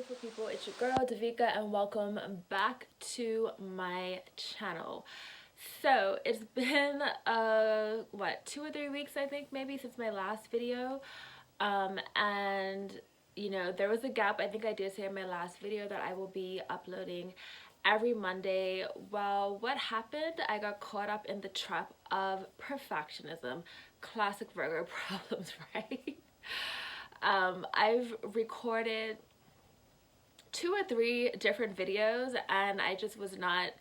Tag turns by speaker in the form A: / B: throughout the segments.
A: beautiful people, it's your girl Davika and welcome back to my channel. So it's been what, 2 or 3 weeks I think maybe since my last video, and you know, there was a gap. I think I did say in my last video that I will be uploading every Monday. Well, what happened, I got caught up in the trap of perfectionism. Classic Virgo problems, right? I've recorded 2 or 3 different videos and I just was not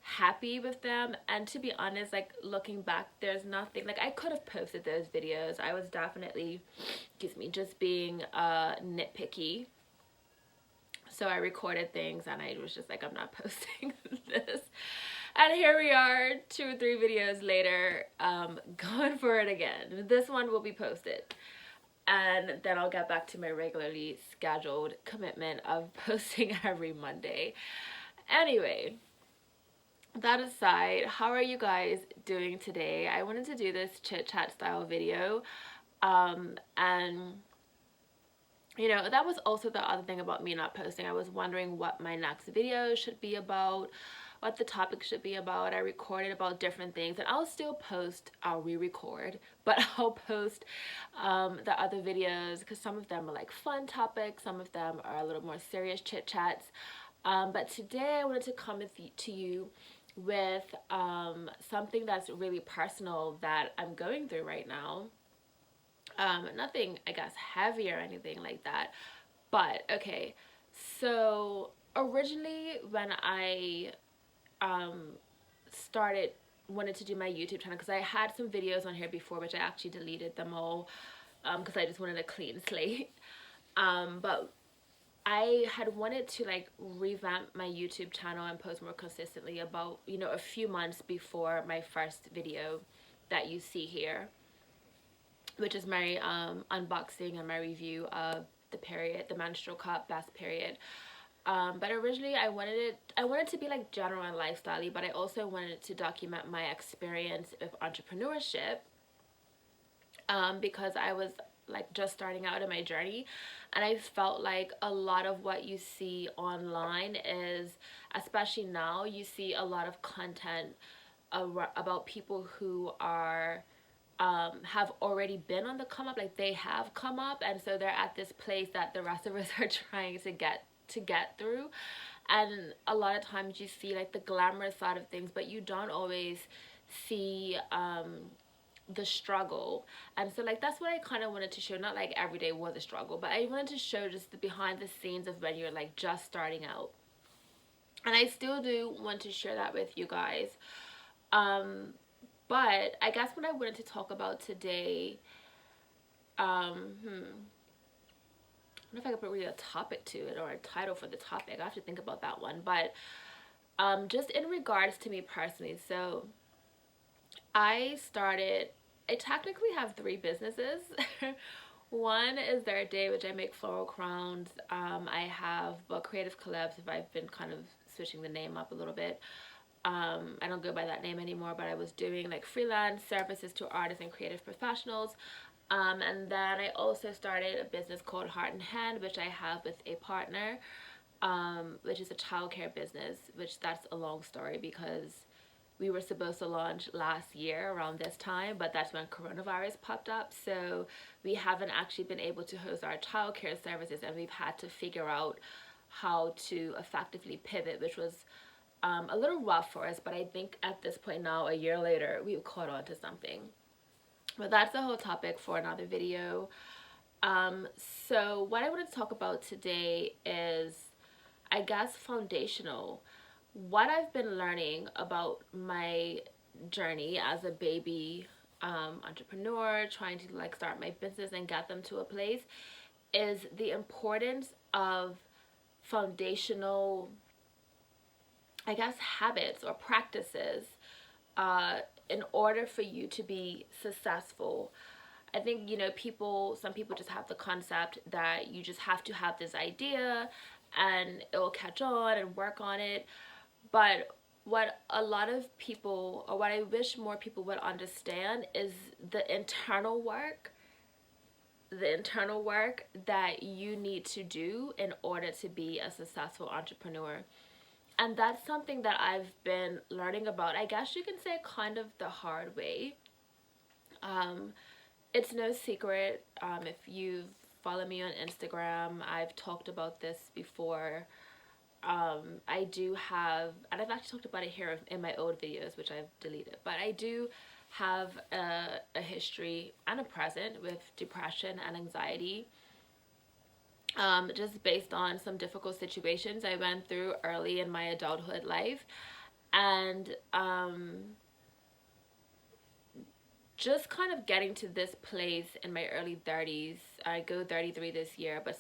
A: happy with them. And to be honest, like looking back, there's nothing, like I could have posted those videos. I was definitely, just being nitpicky. So I recorded things and I was just like, I'm not posting this. And here we are 2 or 3 videos later, going for it again. This one will be posted. And then I'll get back to my regularly scheduled commitment of posting every Monday. Anyway, that aside, how are you guys doing today? I wanted to do this chit chat style video. And you know, that was also the other thing about me not posting. I was wondering what my next video should be about, what the topic should be about. I recorded about different things and I'll still post, I'll re-record, but I'll post the other videos because some of them are like fun topics, some of them are a little more serious chit chats. But today I wanted to come to you with something that's really personal that I'm going through right now. Nothing, I guess, heavy or anything like that. But okay, so originally when I wanted to do my YouTube channel, because I had some videos on here before which I actually deleted them all because I just wanted a clean slate. But I had wanted to like revamp my YouTube channel and post more consistently about, you know, a few months before my first video that you see here, which is my unboxing and my review of the menstrual cup best period. But originally I wanted to be like general and lifestyle-y, but I also wanted to document my experience with entrepreneurship, because I was like just starting out in my journey, and I felt like a lot of what you see online is, especially now, you see a lot of content about people who are have already been on the come up, like they have come up, and so they're at this place that the rest of us are trying to get through. And a lot of times you see like the glamorous side of things, but you don't always see the struggle. And so like that's what I kind of wanted to show. Not like every day was a struggle, but I wanted to show just the behind the scenes of when you're like just starting out. And I still do want to share that with you guys. But I guess what I wanted to talk about today, I don't know if I could put really a topic to it or a title for the topic. I have to think about that one. But just in regards to me personally, so I technically have 3 businesses. One is Their Day, which I make floral crowns. I have Creative Collabs, if I've been kind of switching the name up a little bit. I don't go by that name anymore, but I was doing like freelance services to artists and creative professionals. And then I also started a business called Heart and Hand, which I have with a partner, which is a childcare business, which that's a long story because we were supposed to launch last year around this time, but that's when coronavirus popped up. So we haven't actually been able to host our childcare services, and we've had to figure out how to effectively pivot, which was a little rough for us, but I think at this point now, a year later, we've caught on to something. But that's a whole topic for another video. So what I want to talk about today is, I guess, foundational. What I've been learning about my journey as a baby entrepreneur, trying to like start my business and get them to a place, is the importance of foundational, I guess, habits or practices in order for you to be successful. I think, you know, some people just have the concept that you just have to have this idea and it will catch on and work on it. But what a lot of people, or what I wish more people would understand, is the internal work the internal work that you need to do in order to be a successful entrepreneur. And that's something that I've been learning about, I guess you can say, kind of the hard way. Um, it's no secret. If you've followed me on Instagram, I've talked about this before. I do have, and I've actually talked about it here in my old videos, which I've deleted, but I do have a history and a present with depression and anxiety. Just based on some difficult situations I went through early in my adulthood life. And just kind of getting to this place in my early 30s. I go 33 this year, but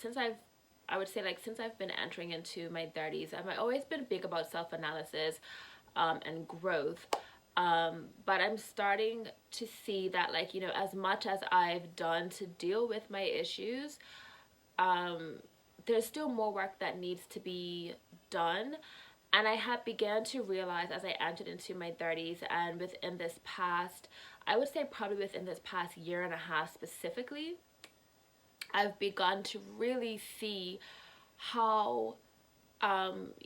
A: I would say, like, since I've been entering into my 30s, I've always been big about self-analysis and growth. But I'm starting to see that, like, you know, as much as I've done to deal with my issues, there's still more work that needs to be done. And I have began to realize as I entered into my 30s, and within this past, I would say probably within this past year and a half specifically, I've begun to really see how,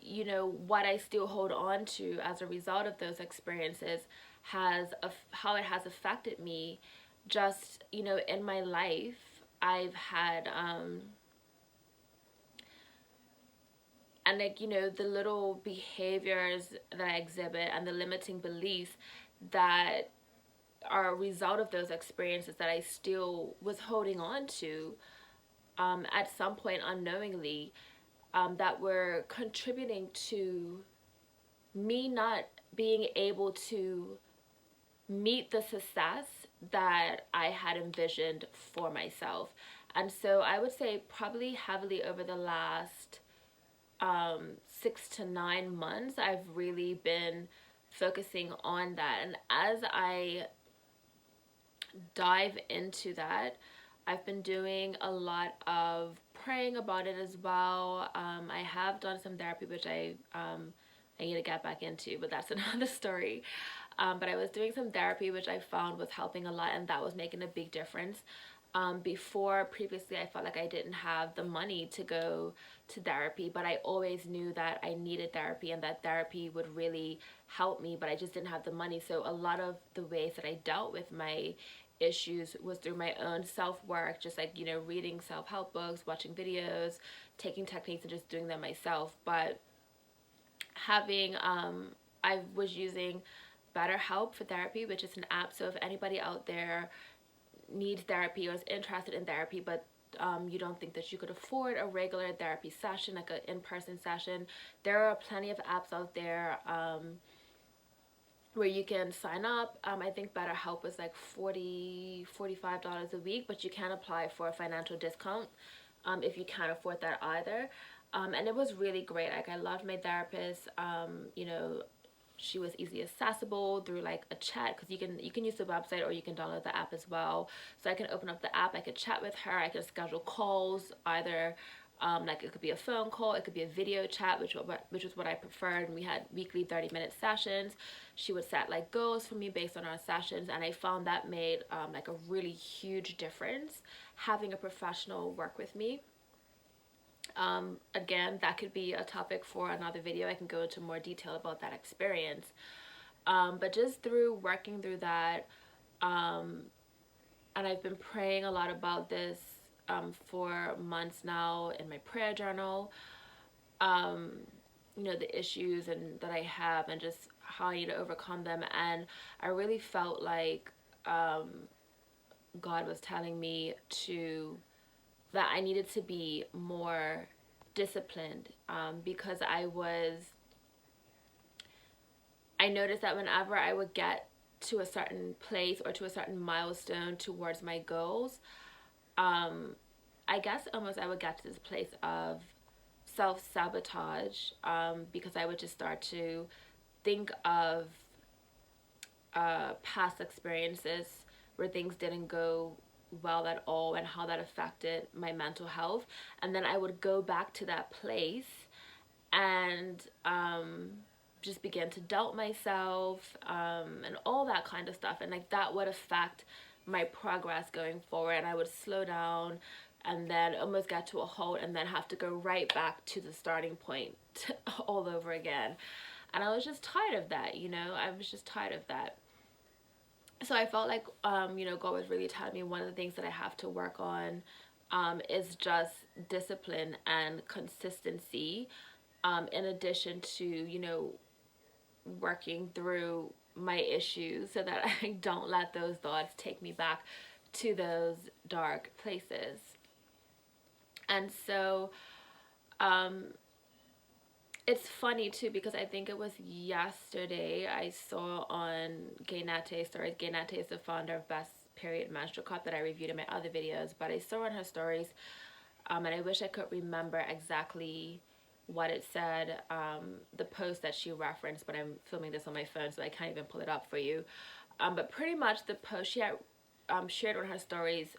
A: you know, what I still hold on to as a result of those experiences how it has affected me just, you know, in my life. I've had, and, like, you know, the little behaviors that I exhibit and the limiting beliefs that are a result of those experiences that I still was holding on to at some point unknowingly, that were contributing to me not being able to meet the success that I had envisioned for myself. And so I would say probably heavily over the last 6 to 9 months, I've really been focusing on that. And as I dive into that, I've been doing a lot of praying about it as well. I have done some therapy, which I need to get back into, but that's another story. But I was doing some therapy, which I found was helping a lot, and that was making a big difference. Previously, I felt like I didn't have the money to go to therapy, but I always knew that I needed therapy and that therapy would really help me, but I just didn't have the money. So a lot of the ways that I dealt with my issues was through my own self-work, just, like, you know, reading self-help books, watching videos, taking techniques and just doing them myself. But having, I was using BetterHelp for therapy, which is an app. So if anybody out there needs therapy or is interested in therapy, but you don't think that you could afford a regular therapy session, like an in-person session, there are plenty of apps out there where you can sign up. I think BetterHelp is like $45 a week, but you can apply for a financial discount if you can't afford that either. And it was really great. Like, I loved my therapist. You know, she was easily accessible through, like, a chat, because you can use the website or you can download the app as well. So I can open up the app, I could chat with her, I could schedule calls, either like, it could be a phone call, it could be a video chat, which was what I preferred. And we had weekly 30-minute sessions. She would set, like, goals for me based on our sessions, and I found that made like a really huge difference, having a professional work with me. Again, that could be a topic for another video. I can go into more detail about that experience. But just through working through that, and I've been praying a lot about this for months now in my prayer journal, you know, the issues that I have and just how I need to overcome them. And I really felt like God was telling me that I needed to be more disciplined, because I noticed that whenever I would get to a certain place or to a certain milestone towards my goals, I guess almost I would get to this place of self-sabotage, because I would just start to think of past experiences where things didn't go well at all and how that affected my mental health. And then I would go back to that place and just begin to doubt myself, and all that kind of stuff. And, like, that would affect my progress going forward, and I would slow down and then almost get to a halt and then have to go right back to the starting point all over again. And I was just tired of that, I was just tired of that. So I felt like, God was really telling me one of the things that I have to work on is just discipline and consistency, in addition to, working through my issues so that I don't let those thoughts take me back to those dark places. And so, it's funny too, because I think it was yesterday I saw on Gaynate stories. Gaynate is the founder of Best Period Menstrual Cup that I reviewed in my other videos, but I saw on her stories, and I wish I could remember exactly what it said, the post that she referenced, but I'm filming this on my phone, so I can't even pull it up for you. But pretty much the post she had shared on her stories,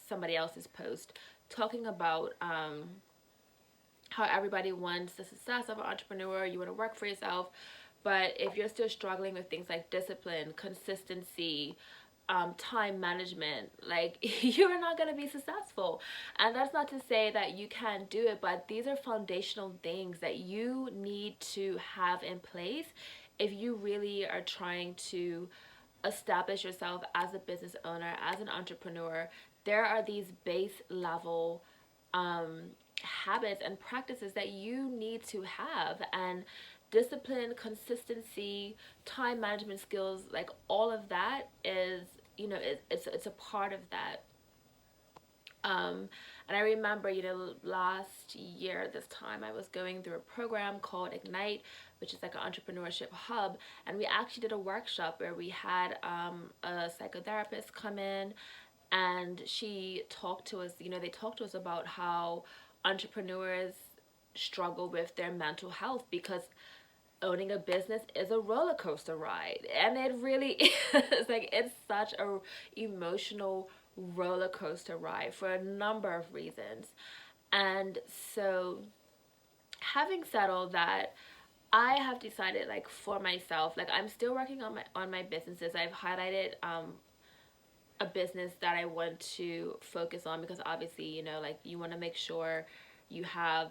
A: somebody else's post, talking about how everybody wants the success of an entrepreneur. You want to work for yourself, but if you're still struggling with things like discipline, consistency, time management, like, you're not going to be successful. And that's not to say that you can't do it, but these are foundational things that you need to have in place if you really are trying to establish yourself as a business owner, as an entrepreneur. There are these base level habits and practices that you need to have, and discipline, consistency, time management skills, like all of that is, it's a part of that. And I remember, last year this time I was going through a program called Ignite, which is like an entrepreneurship hub, and we actually did a workshop where we had a psychotherapist come in, and she talked to us, they talked to us about how entrepreneurs struggle with their mental health, because owning a business is a roller coaster ride, and it really is. Like, it's such a emotional roller coaster ride for a number of reasons. And so, having said all that, I have decided, like, for myself, like, I'm still working on my businesses. I've highlighted a business that I want to focus on, because obviously, like, you want to make sure you have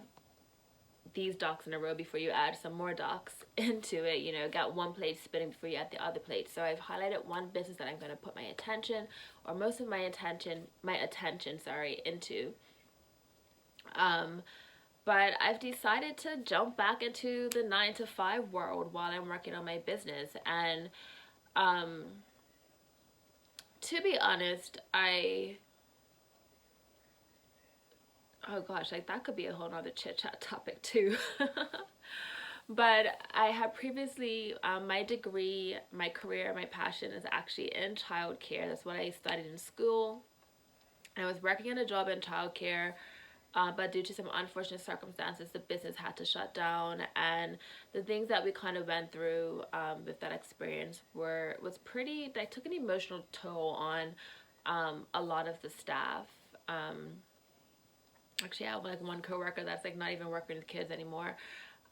A: these ducks in a row before you add some more ducks into it. Got one plate spinning before you add the other plate. So I've highlighted one business that I'm going to put my attention, or most of my attention into. But I've decided to jump back into the 9-to-5 world while I'm working on my business. And to be honest, oh gosh, like, that could be a whole nother chit chat topic too. But I have previously, my degree, my career, my passion is actually in childcare. That's what I studied in school. I was working in a job in childcare, but due to some unfortunate circumstances, the business had to shut down. And the things that we kind of went through with that experience was pretty, that took an emotional toll on a lot of the staff. Actually, I have like one coworker that's like not even working with kids anymore.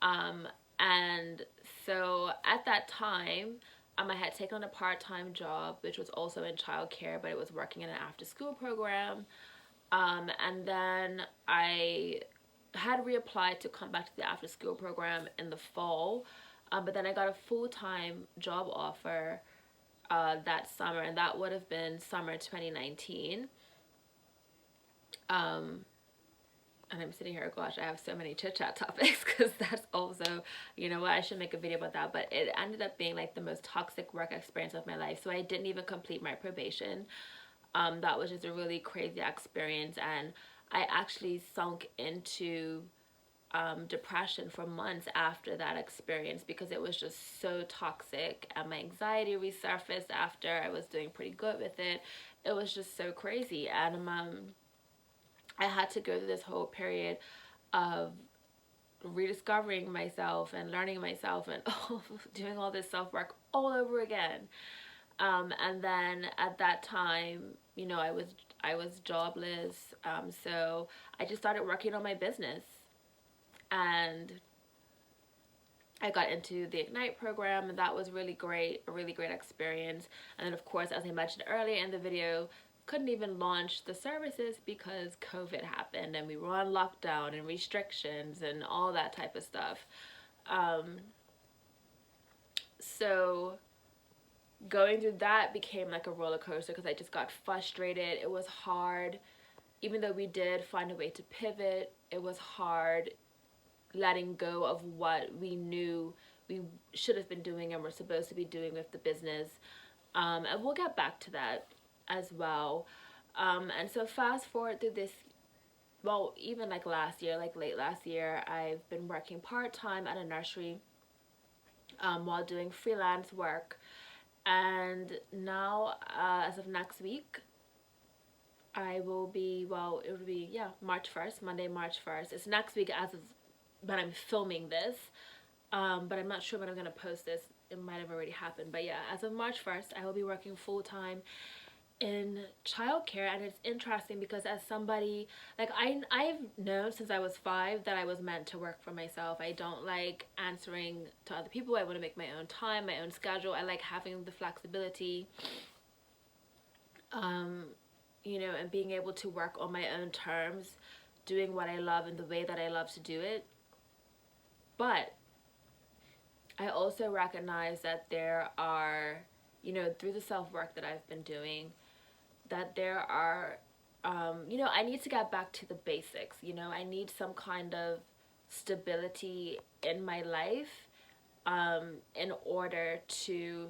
A: And so at that time, I had taken on a part-time job, which was also in childcare, but it was working in an after-school program. And then I had reapplied to come back to the after-school program in the fall, but then I got a full-time job offer that summer, and that would have been summer 2019. And I'm sitting here, gosh, I have so many chit-chat topics, because that's also, what, I should make a video about that. But it ended up being like the most toxic work experience of my life. So I didn't even complete my probation. That was just a really crazy experience. And I actually sunk into depression for months after that experience, because it was just so toxic. And my anxiety resurfaced after I was doing pretty good with it. It was just so crazy. And I had to go through this whole period of rediscovering myself and learning myself and doing all this self-work all over again. And then at that time, I was jobless. So I just started working on my business. And I got into the Ignite program, and that was really great, a really great experience. And then, of course, as I mentioned earlier in the video, couldn't even launch the services because COVID happened and we were on lockdown and restrictions and all that type of stuff. So going through that became like a roller coaster because I just got frustrated. It was hard. Even though we did find a way to pivot, it was hard letting go of what we knew we should have been doing and were supposed to be doing with the business. And we'll get back to that as well. And so fast forward through this, well, even like last year, like late last year, I've been working part-time at a nursery while doing freelance work. And now, as of next week, I will be, well, it will be, yeah, March 1st, Monday, March 1st. It's next week as of when I'm filming this, but I'm not sure when I'm going to post this. It might have already happened, but yeah, as of March 1st, I will be working full-time in childcare. And it's interesting because as somebody, like I've known since I was 5 that I was meant to work for myself. I don't like answering to other people. I want to make my own time, my own schedule. I like having the flexibility, you know, and being able to work on my own terms, doing what I love in the way that I love to do it. But I also recognize that there are, you know, through the self-work that I've been doing, that there are, you know, I need to get back to the basics. You know, I need some kind of stability in my life in order to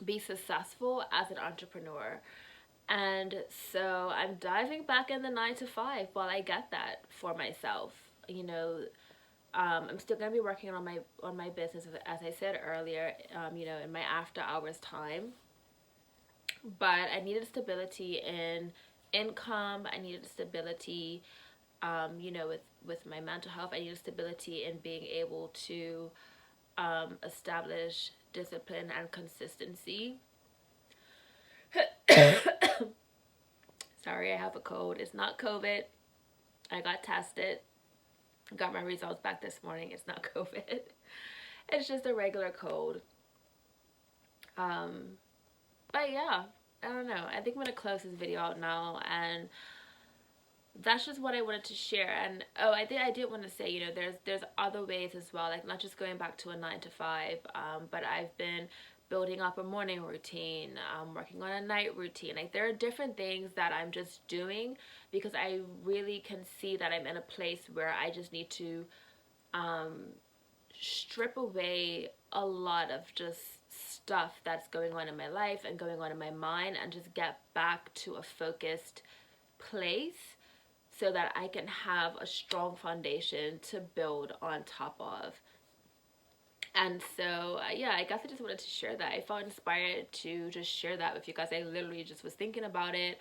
A: be successful as an entrepreneur. And so I'm diving back in the 9 to 5 while I get that for myself. You know, I'm still gonna be working on my business, as I said earlier, you know, in my after hours time. But I needed stability in income. I needed stability, you know, with my mental health. I needed stability in being able to establish discipline and consistency. Sorry, I have a cold. It's not COVID. I got tested. Got my results back this morning. It's not COVID. It's just a regular cold. But yeah, I don't know. I think I'm gonna close this video out now, and that's just what I wanted to share. And oh, I did want to say, you know, there's other ways as well, like not just going back to a 9 to 5, but I've been building up a morning routine, working on a night routine. Like there are different things that I'm just doing because I really can see that I'm in a place where I just need to strip away a lot of just stuff that's going on in my life and going on in my mind, and just get back to a focused place so that I can have a strong foundation to build on top of. And so, yeah, I guess I just wanted to share that. I felt inspired to just share that with you guys. I literally just was thinking about it,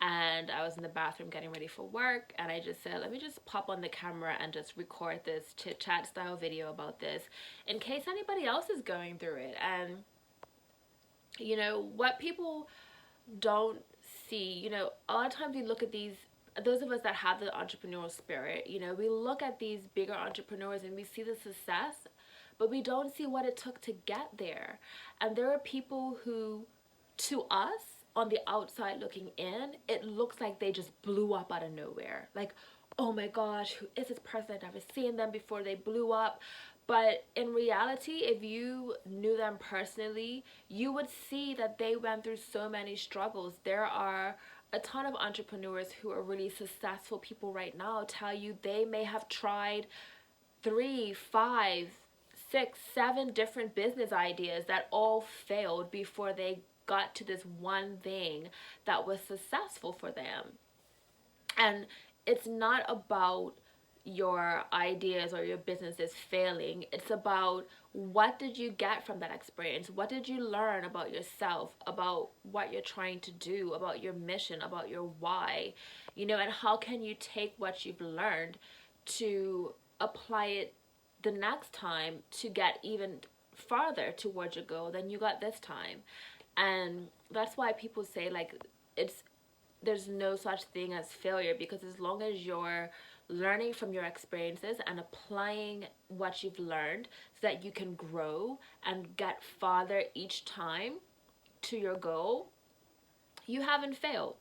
A: and I was in the bathroom getting ready for work, and I just said, let me just pop on the camera and just record this chit-chat style video about this in case anybody else is going through it. And, you know, what people don't see, you know, a lot of times we look at those of us that have the entrepreneurial spirit, you know, we look at these bigger entrepreneurs and we see the success, but we don't see what it took to get there. And there are people who, to us, on the outside looking in, it looks like they just blew up out of nowhere. Like, oh my gosh, who is this person? I've never seen them before. They blew up. But in reality, if you knew them personally, you would see that they went through so many struggles. There are a ton of entrepreneurs who are really successful people right now tell you they may have tried 3, 5, 6, 7 different business ideas that all failed before they got to this one thing that was successful for them. And it's not about your ideas or your businesses failing. It's about, what did you get from that experience? What did you learn about yourself, about what you're trying to do, about your mission, about your why, you know, and how can you take what you've learned to apply it the next time to get even farther towards your goal than you got this time. And that's why people say, like, there's no such thing as failure, because as long as you're learning from your experiences and applying what you've learned so that you can grow and get farther each time to your goal, you haven't failed.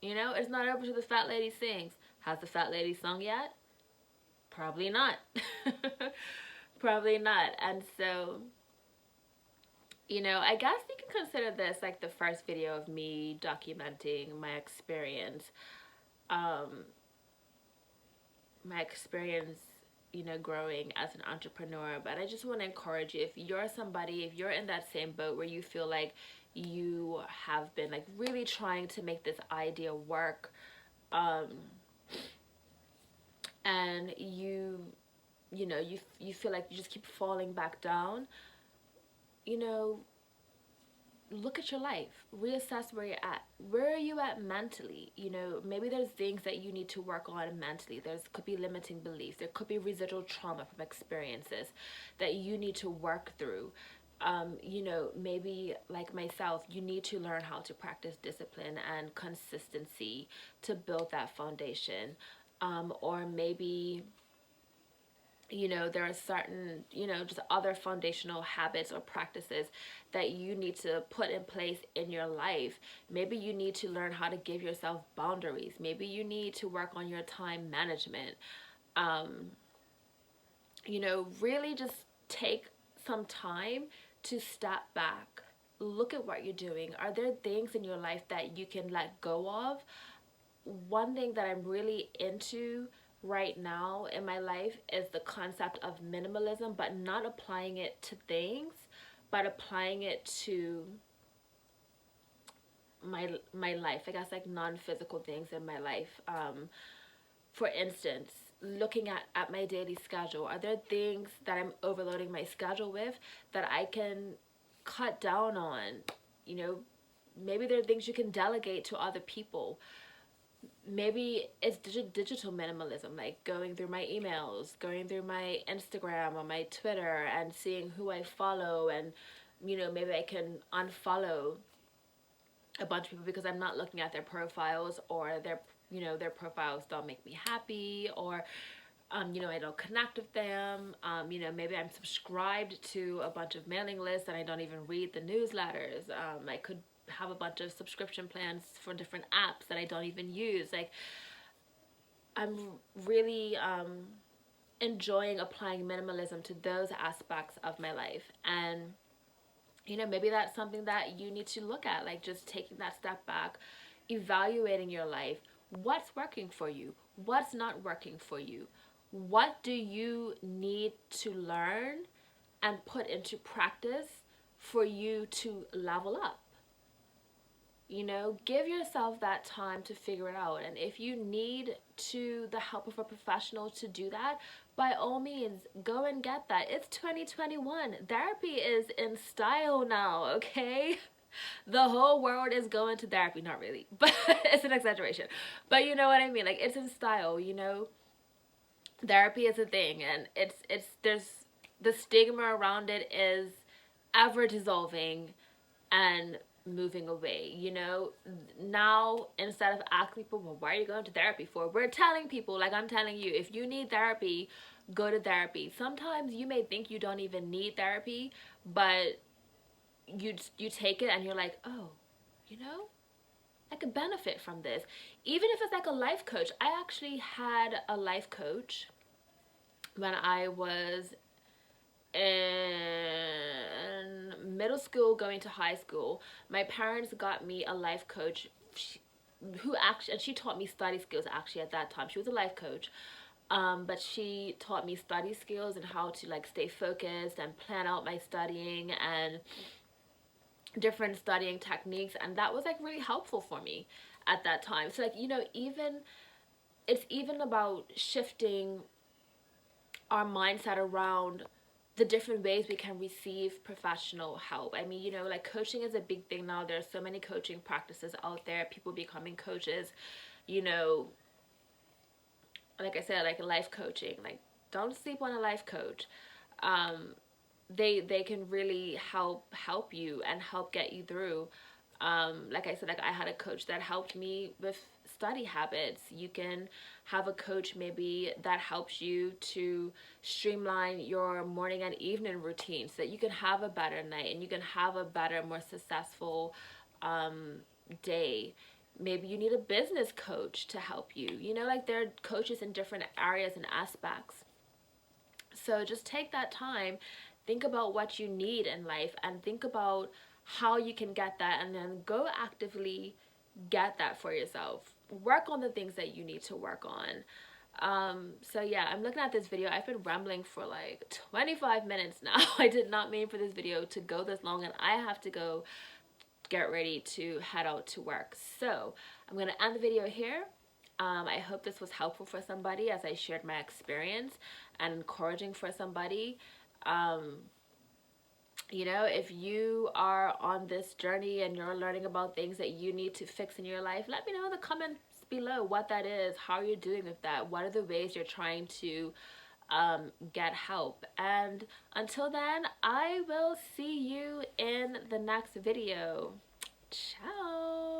A: It's not over to the fat lady sings. Has the fat lady sung yet? Probably not. Probably not. And so, I guess you can consider this like the first video of me documenting my experience. My experience, growing as an entrepreneur. But I just want to encourage you, if you're somebody, if you're in that same boat where you feel like you have been like really trying to make this idea work, and you feel like you just keep falling back down, look at your life, reassess where you're at. Where are you at mentally? Maybe there's things that you need to work on mentally. Could be limiting beliefs. There could be residual trauma from experiences that you need to work through. Maybe like myself, you need to learn how to practice discipline and consistency to build that foundation. Or maybe there are certain, just other foundational habits or practices that you need to put in place in your life. Maybe you need to learn how to give yourself boundaries. Maybe you need to work on your time management. Really just take some time to step back. Look at what you're doing. Are there things in your life that you can let go of? One thing that I'm really into right now in my life is the concept of minimalism, but not applying it to things, but applying it to my life. I guess like non-physical things in my life. For instance, looking at my daily schedule. Are there things that I'm overloading my schedule with that I can cut down on? Maybe there are things you can delegate to other people. Maybe it's digital minimalism, like going through my emails, going through my Instagram or my Twitter and seeing who I follow, and maybe I can unfollow a bunch of people because I'm not looking at their profiles, or their profiles don't make me happy, or I don't connect with them. Maybe I'm subscribed to a bunch of mailing lists and I don't even read the newsletters. I could have a bunch of subscription plans for different apps that I don't even use. Like, I'm really enjoying applying minimalism to those aspects of my life. And maybe that's something that you need to look at, like just taking that step back, evaluating your life. What's working for you? What's not working for you? What do you need to learn and put into practice for you to level up? Give yourself that time to figure it out. And if you need the help of a professional to do that, by all means, go and get that. It's 2021. Therapy is in style now, okay? The whole world is going to therapy. Not really, but it's an exaggeration. But you know what I mean? Like, it's in style, Therapy is a thing, and there's the stigma around it is ever dissolving and moving away. Now, instead of asking people, well, why are you going to therapy for, we're telling people, like I'm telling you, if you need therapy, go to therapy. Sometimes you may think you don't even need therapy, but you take it and you're like, oh, I could benefit from this. Even if it's like a life coach. I actually had a life coach when I was in middle school going to high school. My parents got me a life coach and she taught me study skills actually at that time. She was a life coach. But she taught me study skills and how to like stay focused and plan out my studying and different studying techniques, and that was like really helpful for me at that time. So like it's even about shifting our mindset around the different ways we can receive professional help. I mean, like coaching is a big thing now. There's so many coaching practices out there, people becoming coaches, like I said, like life coaching. Like, don't sleep on a life coach. They can really help you and help get you through. Like I said, like I had a coach that helped me with study habits. You can have a coach maybe that helps you to streamline your morning and evening routine so that you can have a better night and you can have a better, more successful day. Maybe you need a business coach to help you. You know, like there are coaches in different areas and aspects. So just take that time, think about what you need in life, and think about how you can get that, and then go actively get that for yourself. Work on the things that you need to work on. So yeah, I'm looking at this video. I've been rambling for like 25 minutes now. I did not mean for this video to go this long, and I have to go get ready to head out to work. So I'm gonna end the video here. I hope this was helpful for somebody as I shared my experience and encouraging for somebody. You know, if you are on this journey and you're learning about things that you need to fix in your life, let me know in the comments below what that is, how you're doing with that, what are the ways you're trying to get help. And until then, I will see you in the next video. Ciao.